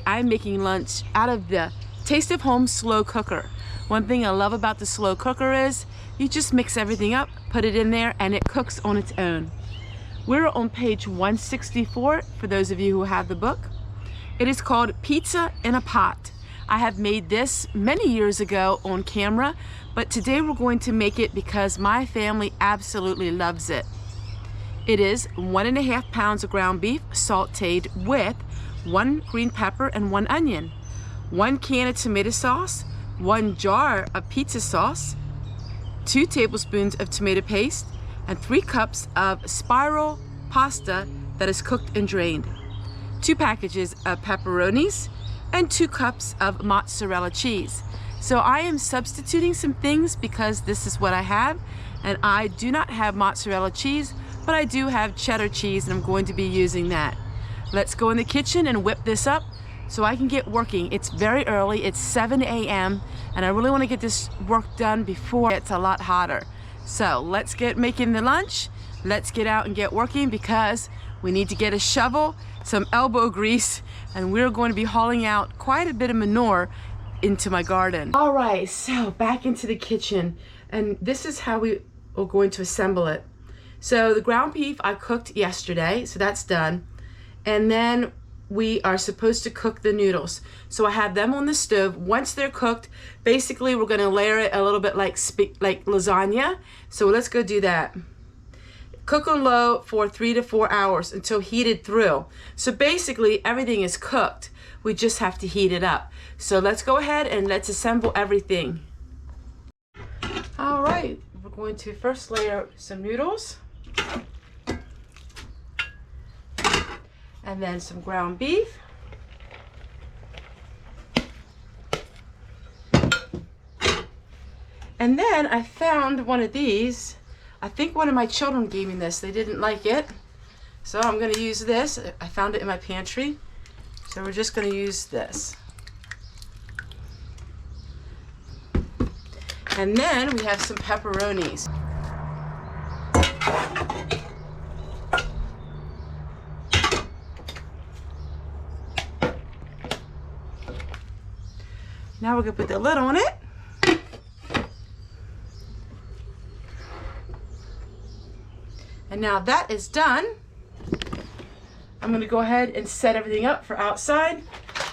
I'm making lunch out of the Taste of Home slow cooker. One thing I love about the slow cooker is you just mix everything up, put it in there, and it cooks on its own. We're on page 164 for those of you who have the book. It is called Pizza in a Pot. I have made this many years ago on camera, but today we're going to make it because my family absolutely loves it. It is 1.5 pounds of ground beef sauteed with 1 green pepper and 1 onion, 1 can of tomato sauce, 1 jar of pizza sauce, 2 tablespoons of tomato paste, and 3 cups of spiral pasta that is cooked and drained, 2 packages of pepperonis, and 2 cups of mozzarella cheese. So I am substituting some things because this is what I have, and I do not have mozzarella cheese, but I do have cheddar cheese, and I'm going to be using that. Let's go in the kitchen and whip this up so I can get working. It's very early, it's 7 a.m. and I really want to get this work done before it's a lot hotter. So let's get making the lunch. Let's get out and get working because we need to get a shovel, some elbow grease, and we're going to be hauling out quite a bit of manure into my garden. All right, so back into the kitchen, and this is how we are going to assemble it. So the ground beef I cooked yesterday, so that's done. And then we are supposed to cook the noodles. So I have them on the stove. Once they're cooked, basically we're gonna layer it a little bit like lasagna. So let's go do that. Cook on low for 3 to 4 hours until heated through. So basically everything is cooked. We just have to heat it up. So let's go ahead and let's assemble everything. All right, we're going to first layer some noodles. And then some ground beef. And then I found one of these. I think one of my children gave me this. They didn't like it. So I'm gonna use this. I found it in my pantry. So we're just gonna use this. And then we have some pepperonis. Now we're gonna put the lid on it. And now that is done, I'm gonna go ahead and set everything up for outside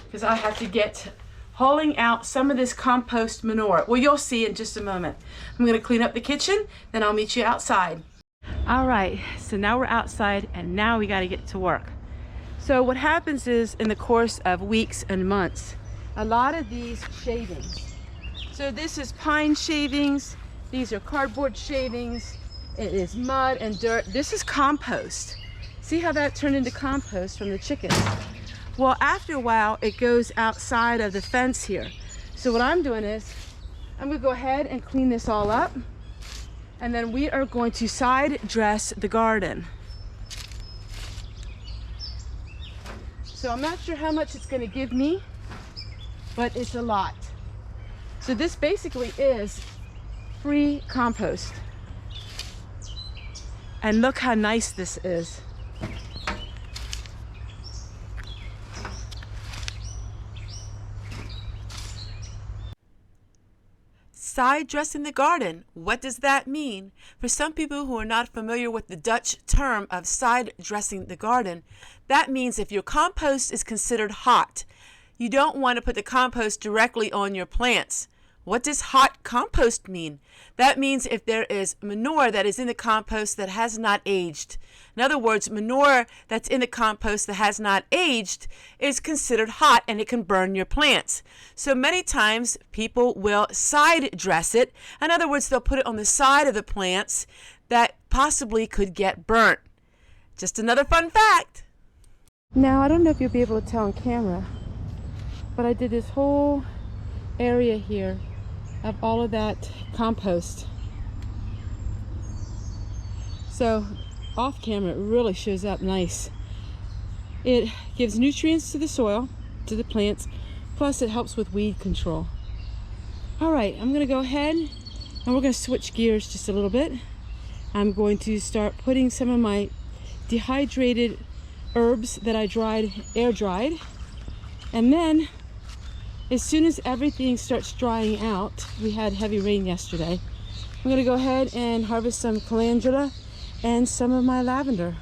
because I have to get hauling out some of this compost manure. Well, you'll see in just a moment. I'm gonna clean up the kitchen, then I'll meet you outside. All right, so now we're outside and now we gotta get to work. So what happens is in the course of weeks and months, a lot of these shavings. So this is pine shavings. These are cardboard shavings. It is mud and dirt. This is compost. See how that turned into compost from the chickens? Well, after a while, it goes outside of the fence here. So what I'm doing is, I'm gonna go ahead and clean this all up. And then we are going to side dress the garden. So I'm not sure how much it's gonna give me, but it's a lot. So this basically is free compost. And look how nice this is. Side dressing the garden. What does that mean? For some people who are not familiar with the Dutch term of side dressing the garden, that means if your compost is considered hot, you don't want to put the compost directly on your plants. What does hot compost mean? That means if there is manure that is in the compost that has not aged. In other words, manure that's in the compost that has not aged is considered hot and it can burn your plants. So many times people will side dress it. In other words, they'll put it on the side of the plants that possibly could get burnt. Just another fun fact. Now, I don't know if you'll be able to tell on camera, but I did this whole area here of all of that compost. So off camera it really shows up nice. It gives nutrients to the soil, to the plants, plus it helps with weed control. All right, I'm gonna go ahead and we're gonna switch gears just a little bit. I'm going to start putting some of my dehydrated herbs that I air dried And then as soon as everything starts drying out, we had heavy rain yesterday, I'm gonna go ahead and harvest some calendula and some of my lavender.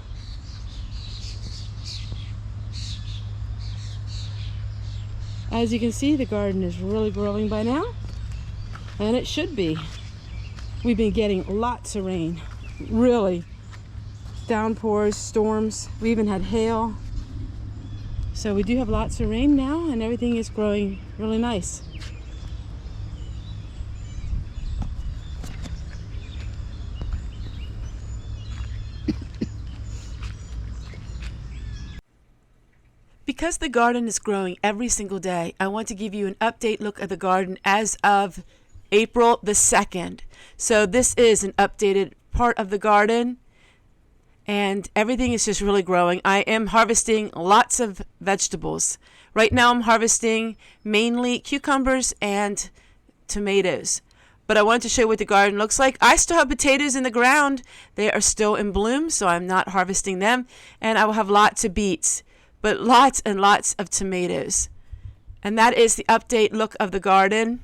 As you can see, the garden is really growing by now, and it should be. We've been getting lots of rain, really. Downpours, storms, we even had hail. So we do have lots of rain now, and everything is growing really nice. Because the garden is growing every single day, I want to give you an update look at the garden as of April the 2nd. So this is an updated part of the garden, and everything is just really growing. I am harvesting lots of vegetables. Right now I'm harvesting mainly cucumbers and tomatoes. But I wanted to show you what the garden looks like. I still have potatoes in the ground. They are still in bloom, so I'm not harvesting them. And I will have lots of beets, but lots and lots of tomatoes. And that is the update look of the garden.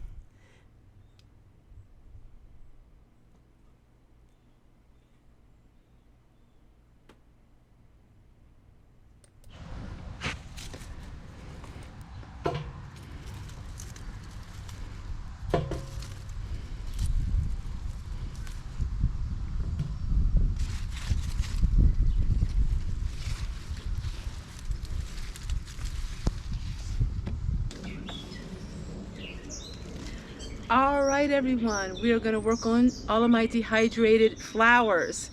All right, everyone, we are going to work on all of my dehydrated flowers.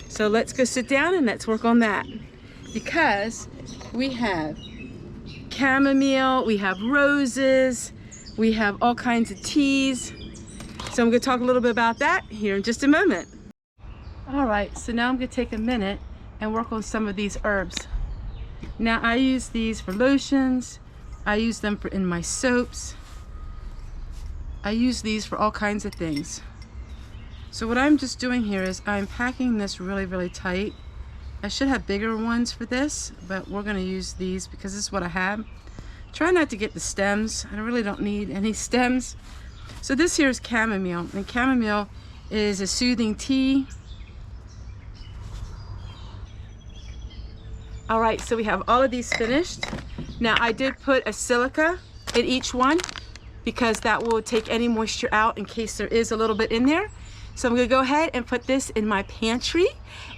So let's go sit down and let's work on that, because we have chamomile, we have roses, we have all kinds of teas. So I'm going to talk a little bit about that here in just a moment. All right, so now I'm going to take a minute and work on some of these herbs. Now I use these for lotions, I use them in my soaps, I use these for all kinds of things. So what I'm just doing here is I'm packing this really, really tight. I should have bigger ones for this, but we're going to use these because this is what I have. Try not to get the stems. I really don't need any stems. So this here is chamomile, and chamomile is a soothing tea. All right, so we have all of these finished. Now I did put a silica in each one, because that will take any moisture out in case there is a little bit in there. So I'm gonna go ahead and put this in my pantry,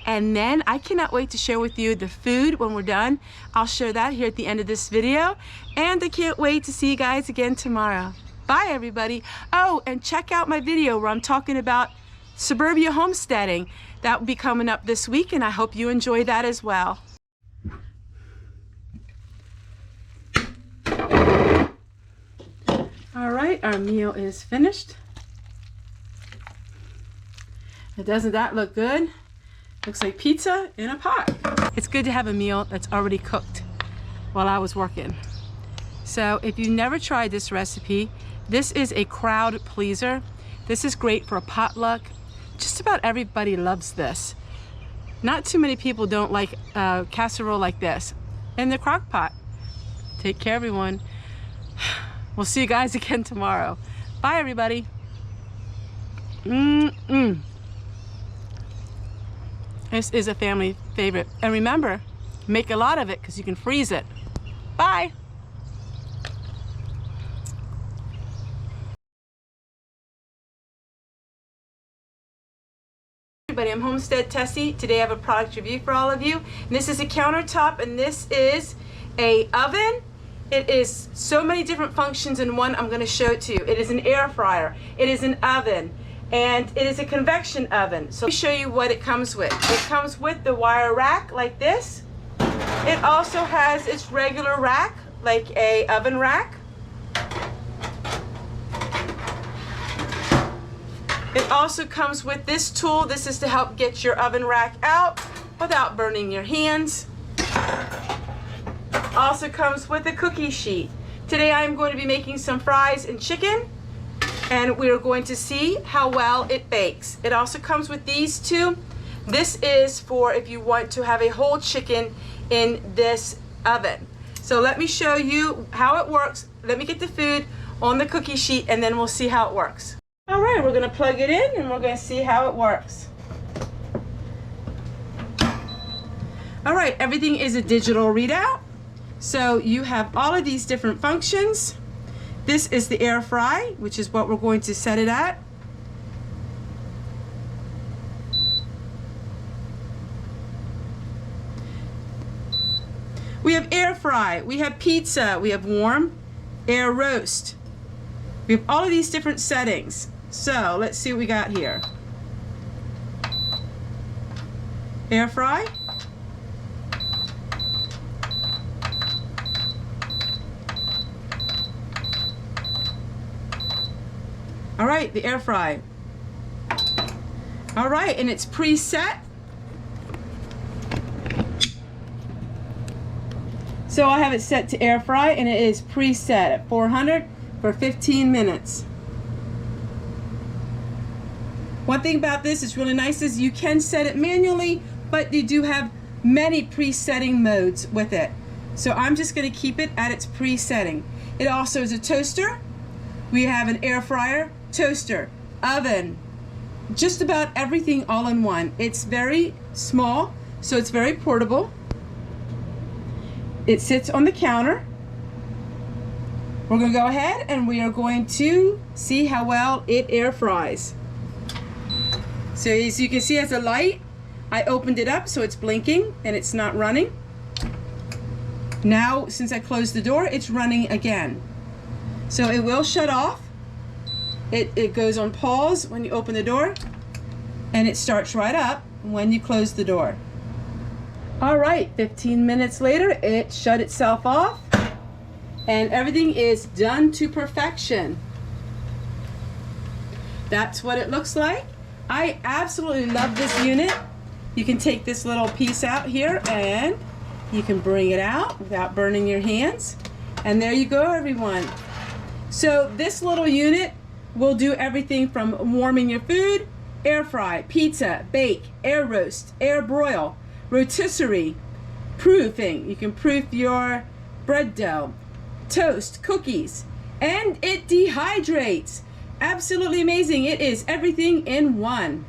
and then I cannot wait to share with you the food when we're done. I'll share that here at the end of this video, and I can't wait to see you guys again tomorrow. Bye, everybody. Oh, and check out my video where I'm talking about suburbia homesteading. That will be coming up this week, and I hope you enjoy that as well. All right, our meal is finished. Doesn't that look good? Looks like pizza in a pot. It's good to have a meal that's already cooked while I was working. So if you never tried this recipe, this is a crowd pleaser. This is great for a potluck. Just about everybody loves this. Not too many people don't like casserole like this in the crock pot. Take care, everyone. We'll see you guys again tomorrow. Bye, everybody. This is a family favorite. And remember, make a lot of it because you can freeze it. Bye. Everybody, I'm Homestead Tessie. Today I have a product review for all of you. And this is a countertop, and this is a oven. It is so many different functions in one. I'm going to show it to you. It is an air fryer. It is an oven. And it is a convection oven. So let me show you what it comes with. It comes with the wire rack like this. It also has its regular rack, like a oven rack. It also comes with this tool. This is to help get your oven rack out without burning your hands. Also comes with a cookie sheet. Today I'm going to be making some fries and chicken, and we are going to see how well it bakes. It also comes with these two. This is for if you want to have a whole chicken in this oven. So let me show you how it works. Let me get the food on the cookie sheet and then we'll see how it works. All right, we're gonna plug it in and we're gonna see how it works. All right, everything is a digital readout. So you have all of these different functions. This is the air fry, which is what we're going to set it at. We have air fry, we have pizza, we have warm, air roast. We have all of these different settings. So let's see what we got here. Air fry. All right, the air fry. All right, and it's preset. So I have it set to air fry and it is preset at 400 for 15 minutes. One thing about this is really nice is you can set it manually, but you do have many presetting modes with it. So I'm just going to keep it at its presetting. It also is a toaster. We have an air fryer, toaster, oven, just about everything all in one. It's very small, so it's very portable. It sits on the counter. We're going to go ahead and we are going to see how well it air fries. So as you can see, it has a light. I opened it up so it's blinking and it's not running. Now, since I closed the door, it's running again. So it will shut off. It goes on pause when you open the door and it starts right up when you close the door. All right, 15 minutes later, it shut itself off and everything is done to perfection. That's what it looks like. I absolutely love this unit. You can take this little piece out here and you can bring it out without burning your hands. And there you go, everyone. So this little unit will do everything from warming your food, air fry, pizza, bake, air roast, air broil, rotisserie, proofing. You can proof your bread dough, toast, cookies, and it dehydrates. Absolutely amazing. It is everything in one.